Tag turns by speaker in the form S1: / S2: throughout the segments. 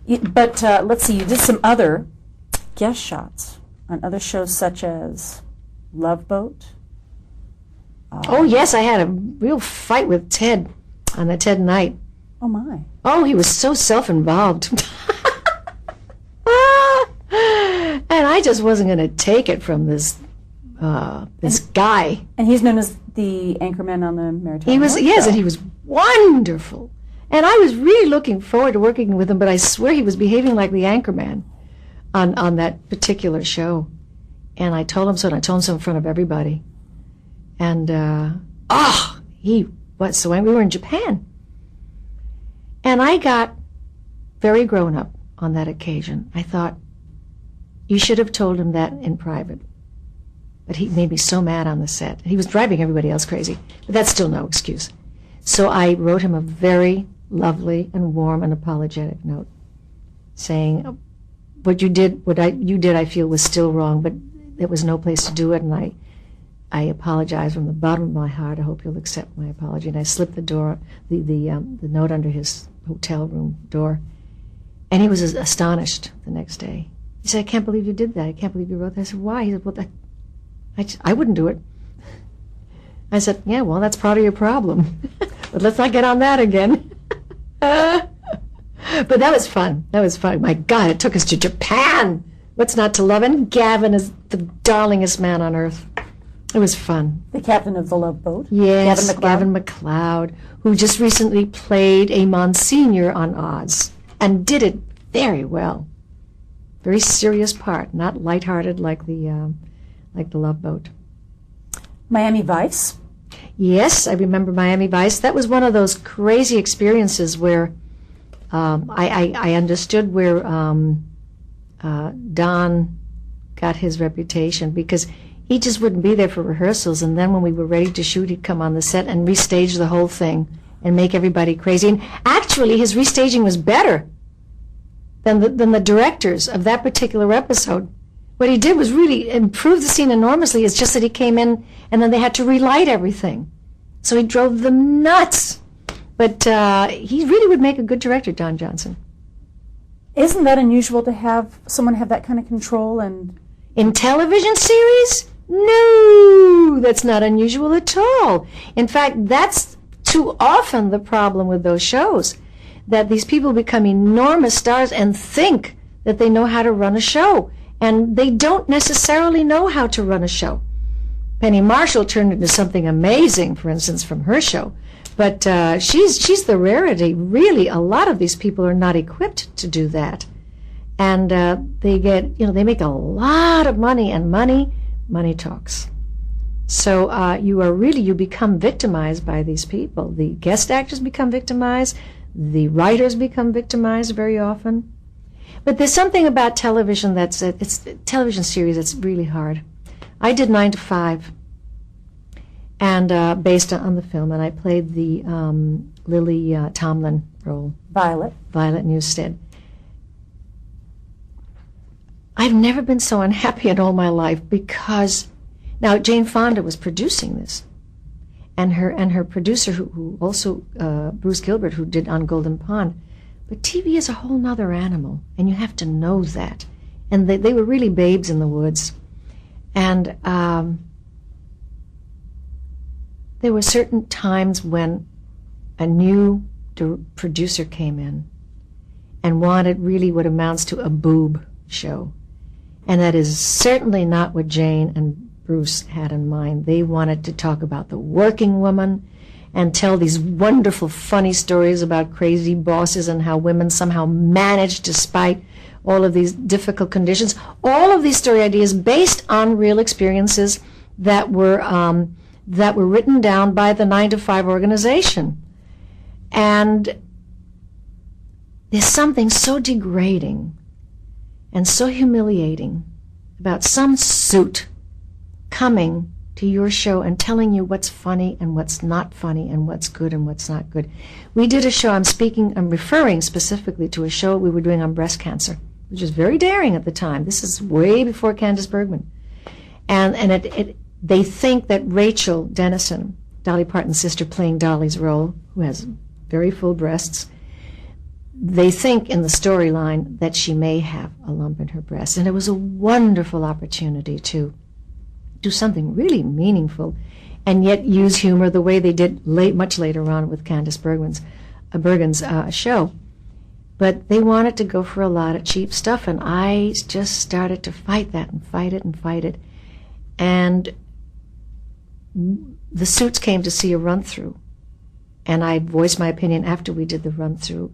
S1: But let's see, you did some other guest shots on other shows such as Love Boat.
S2: Oh, yes, I had a real fight with Ted on the Ted night.
S1: Oh, my.
S2: Oh, he was so self-involved. And I just wasn't going to take it from this guy.
S1: And he's known as the anchorman on the Maritime
S2: He was, yes, and he was wonderful. And I was really looking forward to working with him, but I swear he was behaving like the anchorman on that particular show. And I told him so, and I told him so in front of everybody. And, he was so angry. We were in Japan. And I got very grown up on that occasion. I thought, you should have told him that in private. But he made me so mad on the set. He was driving everybody else crazy. But that's still no excuse. So I wrote him a very lovely and warm and apologetic note saying, what you did, I feel was still wrong, but there was no place to do it, and I apologize from the bottom of my heart. I hope you'll accept my apology. And I slipped the note under his hotel room door, and he was astonished the next day. He said, I can't believe you did that. I can't believe you wrote that. I said, why? He said, well, I wouldn't do it. I said, yeah, well, that's part of your problem. But let's not get on that again. But that was fun. That was fun. My God, it took us to Japan. What's not to love? And Gavin is the darlingest man on earth. It was fun.
S1: The captain of the Love Boat?
S2: Yes, Gavin MacLeod, who just recently played a Monsignor on Oz and did it very well. Very serious part, not lighthearted like the Love Boat.
S1: Miami Vice?
S2: Yes, I remember Miami Vice. That was one of those crazy experiences where I understood where Don got his reputation, because he just wouldn't be there for rehearsals, and then when we were ready to shoot, he'd come on the set and restage the whole thing and make everybody crazy. And actually, his restaging was better than the directors of that particular episode. What he did was really improve the scene enormously. It's just that he came in and then they had to relight everything. So he drove them nuts. But he really would make a good director, Don Johnson.
S1: Isn't that unusual to have someone have that kind of control? And
S2: in television series? No, that's not unusual at all. In fact, that's too often the problem with those shows, that these people become enormous stars and think that they know how to run a show. And they don't necessarily know how to run a show. Penny Marshall turned into something amazing, for instance, from her show. But she's the rarity. Really, a lot of these people are not equipped to do that. And they make a lot of money, and money talks. So you become victimized by these people. The guest actors become victimized. The writers become victimized very often. But there's something about television it's television series that's really hard. I did 9 to 5, and based on the film, and I played the Lily Tomlin role. Violet Newstead. I've never been so unhappy in all my life, because now Jane Fonda was producing this, and her producer, who also Bruce Gilbert, who did On Golden Pond. But TV is a whole nother animal, and you have to know that. And they were really babes in the woods. And there were certain times when a new producer came in and wanted really what amounts to a boob show. And that is certainly not what Jane and Bruce had in mind. They wanted to talk about the working woman and tell these wonderful, funny stories about crazy bosses and how women somehow manage despite all of these difficult conditions. All of these story ideas based on real experiences that were written down by the 9 to 5 organization. And there's something so degrading and so humiliating about some suit coming to your show and telling you what's funny and what's not funny and what's good and what's not good. We did a show, I'm referring specifically to a show we were doing on breast cancer, which was very daring at the time. This is way before Candace Bergman. And they think that Rachel Dennison, Dolly Parton's sister playing Dolly's role, who has very full breasts, they think in the storyline that she may have a lump in her breast. And it was a wonderful opportunity to do something really meaningful and yet use humor the way they did much later on with Candice Bergen's show. But they wanted to go for a lot of cheap stuff, and I just started to fight that and fight it and fight it. And the Suits came to see a run-through, and I voiced my opinion after we did the run-through.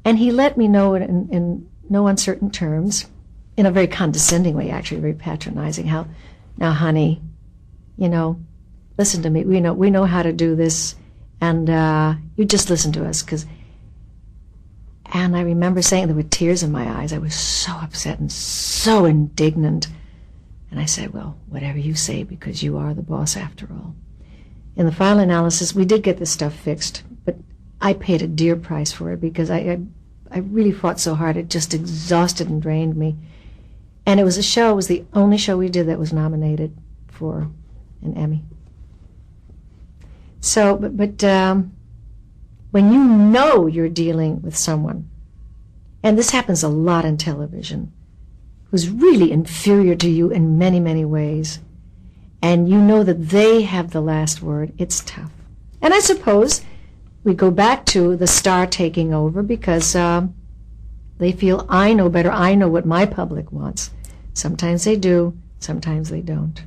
S2: And he let me know in no uncertain terms, in a very condescending way, actually, very patronizing, how, now, honey, listen to me. We know how to do this, and you just listen to us, And I remember saying, there were tears in my eyes. I was so upset and so indignant. And I said, well, whatever you say, because you are the boss after all. In the final analysis, we did get this stuff fixed, but I paid a dear price for it because I really fought so hard. It just exhausted and drained me. And it was the only show we did that was nominated for an Emmy. So, but when you know you're dealing with someone, and this happens a lot in television, who's really inferior to you in many, many ways, and you know that they have the last word, it's tough. And I suppose we go back to the star taking over because they feel, I know better, I know what my public wants. Sometimes they do, sometimes they don't.